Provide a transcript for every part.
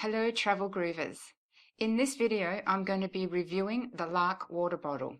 Hello travel groovers. In this video I'm going to be reviewing the Larq water bottle,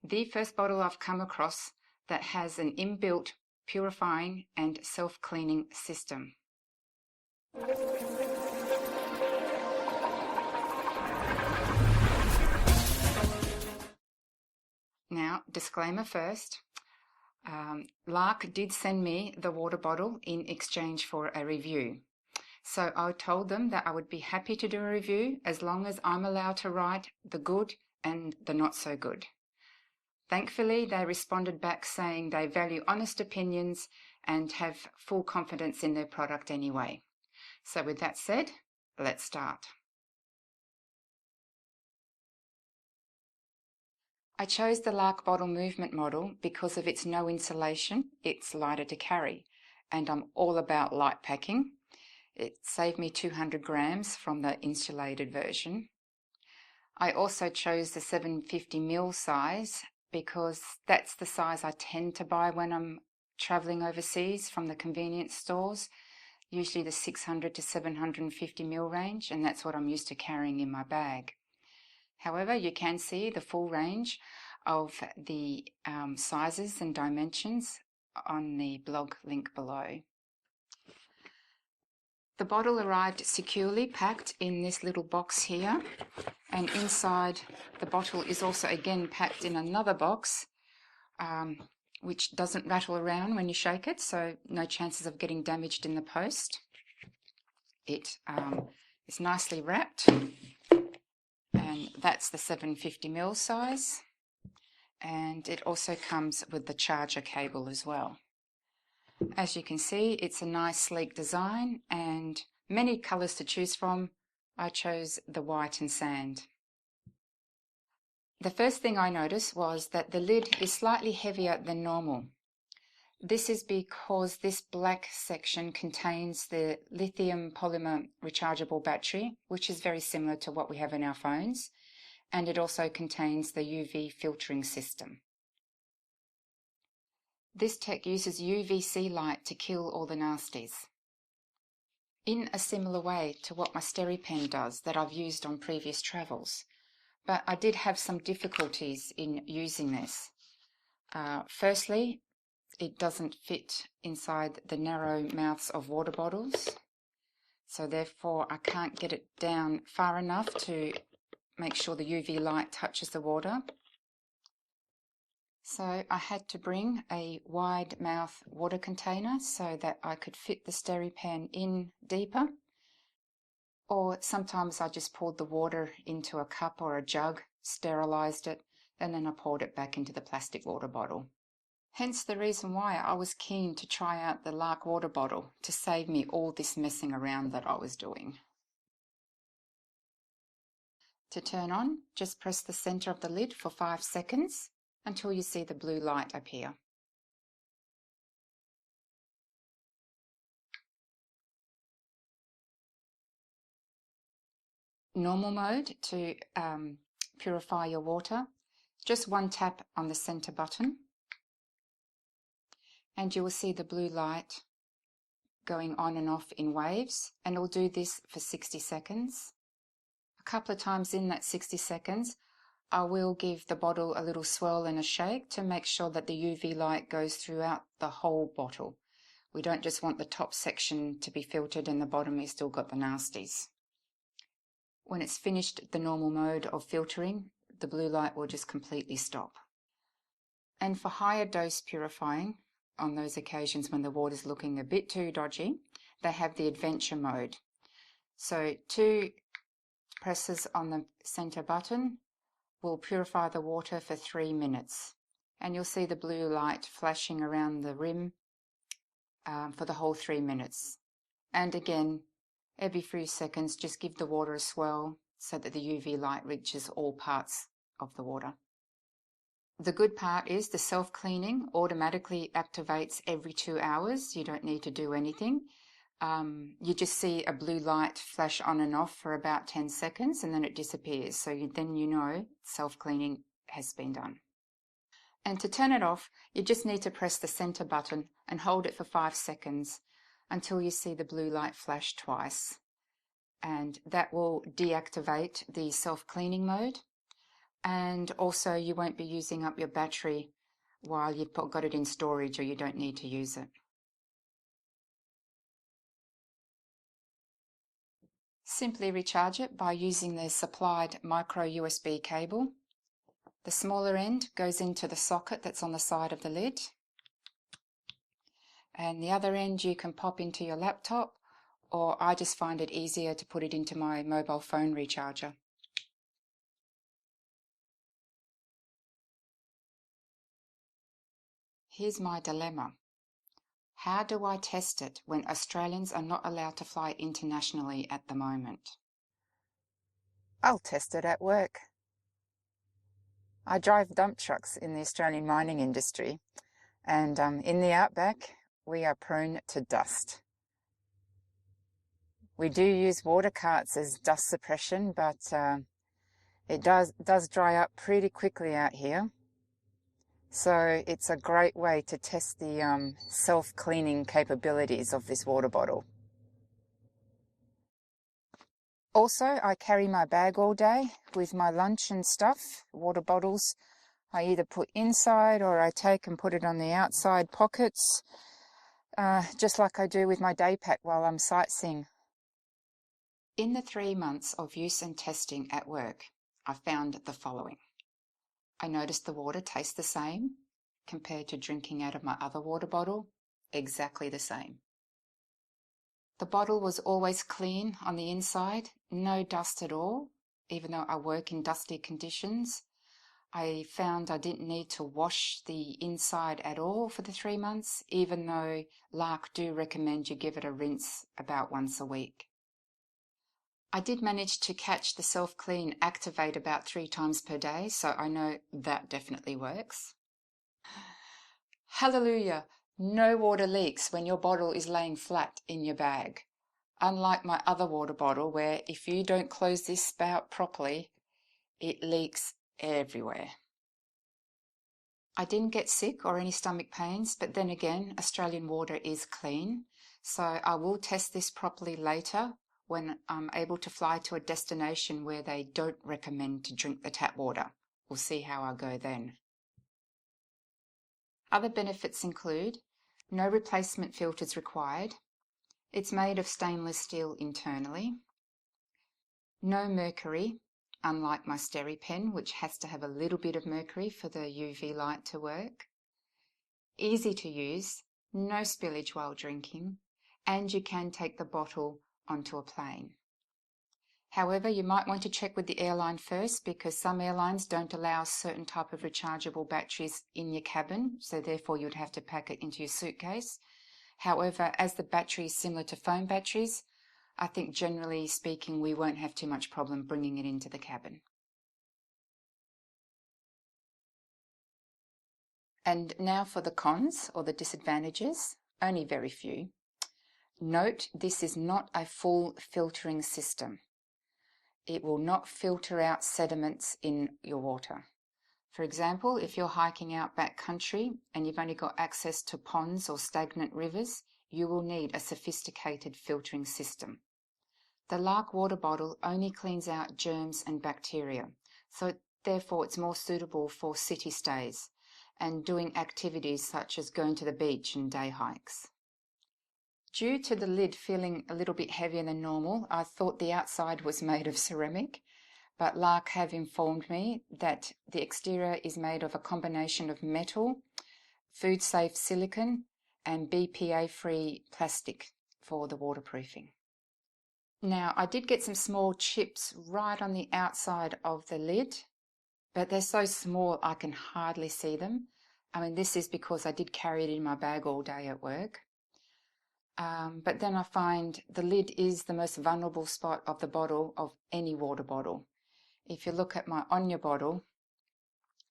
the first bottle I've come across that has an inbuilt purifying and self-cleaning system. Now, disclaimer first, Larq did send me the water bottle in exchange for a review. So I told them that I would be happy to do a review as long as I'm allowed to write the good and the not so good. Thankfully, they responded back saying they value honest opinions and have full confidence in their product anyway. So with that said, let's start. I chose the Larq bottle movement model because of its no insulation, it's lighter to carry, and I'm all about light packing. It saved me 200 grams from the insulated version. I also chose the 750ml size because that's the size I tend to buy when I'm traveling overseas from the convenience stores, usually the 600 to 750ml range, and that's what I'm used to carrying in my bag. However, you can see the full range of the sizes and dimensions on the blog link below. The bottle arrived securely packed in this little box here, and inside the bottle is also again packed in another box which doesn't rattle around when you shake it, so no chances of getting damaged in the post. It is nicely wrapped, and that's the 750ml size, and it also comes with the charger cable as well. As you can see, it's a nice sleek design and many colours to choose from. I chose the white and sand. The first thing I noticed was that the lid is slightly heavier than normal. This is because this black section contains the lithium polymer rechargeable battery, which is very similar to what we have in our phones, and it also contains the UV filtering system. This tech uses UVC light to kill all the nasties, in a similar way to what my SteriPen does that I've used on previous travels. But I did have some difficulties in using this. Firstly, it doesn't fit inside the narrow mouths of water bottles, so therefore I can't get it down far enough to make sure the UV light touches the water. So I had to bring a wide mouth water container so that I could fit the SteriPen in deeper, or sometimes I just poured the water into a cup or a jug, sterilised it, and then I poured it back into the plastic water bottle. Hence the reason why I was keen to try out the Larq water bottle to save me all this messing around that I was doing. To turn on, just press the centre of the lid for 5 seconds until you see the blue light appear. Normal mode to purify your water, just one tap on the centre button and you will see the blue light going on and off in waves, and it'll do this for 60 seconds. A couple of times in that 60 seconds I will give the bottle a little swirl and a shake to make sure that the UV light goes throughout the whole bottle. We don't just want the top section to be filtered and the bottom is still got the nasties. When it's finished the normal mode of filtering, the blue light will just completely stop. And for higher dose purifying, on those occasions when the water's looking a bit too dodgy, they have the adventure mode. So 2 presses on the center button will purify the water for 3 minutes, and you'll see the blue light flashing around the rim for the whole 3 minutes. And again, every few seconds just give the water a swirl so that the UV light reaches all parts of the water. The good part is the self-cleaning automatically activates every 2 hours. You don't need to do anything. You just see a blue light flash on and off for about 10 seconds and then it disappears. So then you know self-cleaning has been done. And to turn it off, you just need to press the center button and hold it for 5 seconds until you see the blue light flash twice. and that will deactivate the self-cleaning mode, and also you won't be using up your battery while you've got it in storage or you don't need to use it. Simply recharge it by using the supplied micro USB cable. The smaller end goes into the socket that's on the side of the lid, and the other end you can pop into your laptop, or I just find it easier to put it into my mobile phone recharger. Here's my dilemma. How do I test it when Australians are not allowed to fly internationally at the moment? I'll test it at work. I drive dump trucks in the Australian mining industry, and in the outback we are prone to dust. We do use water carts as dust suppression, but it does dry up pretty quickly out here. So it's a great way to test the self-cleaning capabilities of this water bottle. Also, I carry my bag all day with my lunch and stuff. Water bottles I either put inside or I take and put it on the outside pockets, just like I do with my day pack while I'm sightseeing. In the 3 months of use and testing at work, I found the following. I noticed the water tastes the same compared to drinking out of my other water bottle, exactly the same. The bottle was always clean on the inside, no dust at all, even though I work in dusty conditions. I found I didn't need to wash the inside at all for the 3 months, even though Larq do recommend you give it a rinse about once a week. I did manage to catch the self-clean activate about 3 times per day, so I know that definitely works. Hallelujah! No water leaks when your bottle is laying flat in your bag. Unlike my other water bottle where if you don't close this spout properly, it leaks everywhere. I didn't get sick or any stomach pains, but then again, Australian water is clean, so I will test this properly later when I'm able to fly to a destination where they don't recommend to drink the tap water. We'll see how I go then. Other benefits include no replacement filters required. It's made of stainless steel internally. No mercury, unlike my SteriPen, which has to have a little bit of mercury for the UV light to work. Easy to use, no spillage while drinking, and you can take the bottle onto a plane. However, you might want to check with the airline first because some airlines don't allow certain type of rechargeable batteries in your cabin, so therefore you'd have to pack it into your suitcase. However, as the battery is similar to phone batteries, I think generally speaking we won't have too much problem bringing it into the cabin. And now for the cons or the disadvantages, only very few. Note this is not a full filtering system. It will not filter out sediments in your water. For example, if you're hiking out backcountry and you've only got access to ponds or stagnant rivers, you will need a sophisticated filtering system. The Larq water bottle only cleans out germs and bacteria, so therefore it's more suitable for city stays and doing activities such as going to the beach and day hikes. Due to the lid feeling a little bit heavier than normal, I thought the outside was made of ceramic, but Larq have informed me that the exterior is made of a combination of metal, food-safe silicone, and BPA-free plastic for the waterproofing. Now, I did get some small chips right on the outside of the lid, but they're so small I can hardly see them. I mean, this is because I did carry it in my bag all day at work. But then I find the lid is the most vulnerable spot of the bottle of any water bottle. If you look at my Onya bottle,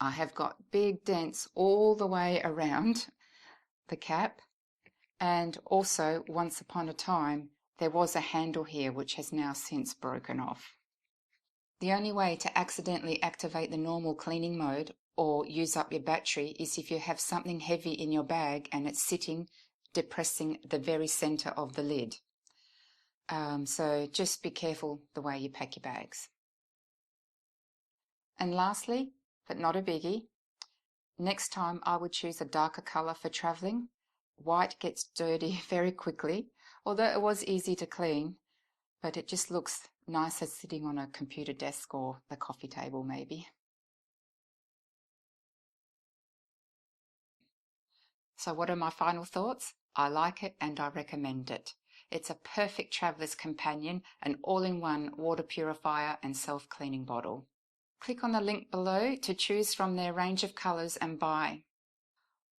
I have got big dents all the way around the cap, and also once upon a time there was a handle here which has now since broken off. The only way to accidentally activate the normal cleaning mode or use up your battery is if you have something heavy in your bag and it's sitting depressing the very center of the lid. So just be careful the way you pack your bags. And lastly, but not a biggie, next time I would choose a darker colour for travelling. White gets dirty very quickly, although it was easy to clean, but it just looks nicer sitting on a computer desk or the coffee table maybe. So what are my final thoughts? I like it and I recommend it. It's a perfect traveller's companion, an all-in-one water purifier and self-cleaning bottle. Click on the link below to choose from their range of colours and buy.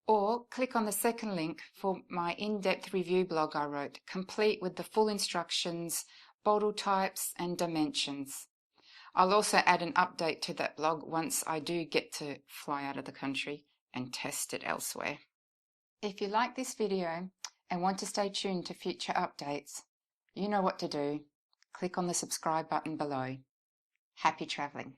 Or click on the second link for my in-depth review blog I wrote, complete with the full instructions, bottle types and dimensions. I'll also add an update to that blog once I do get to fly out of the country and test it elsewhere. If you like this video and want to stay tuned to future updates, you know what to do. Click on the subscribe button below. Happy travelling.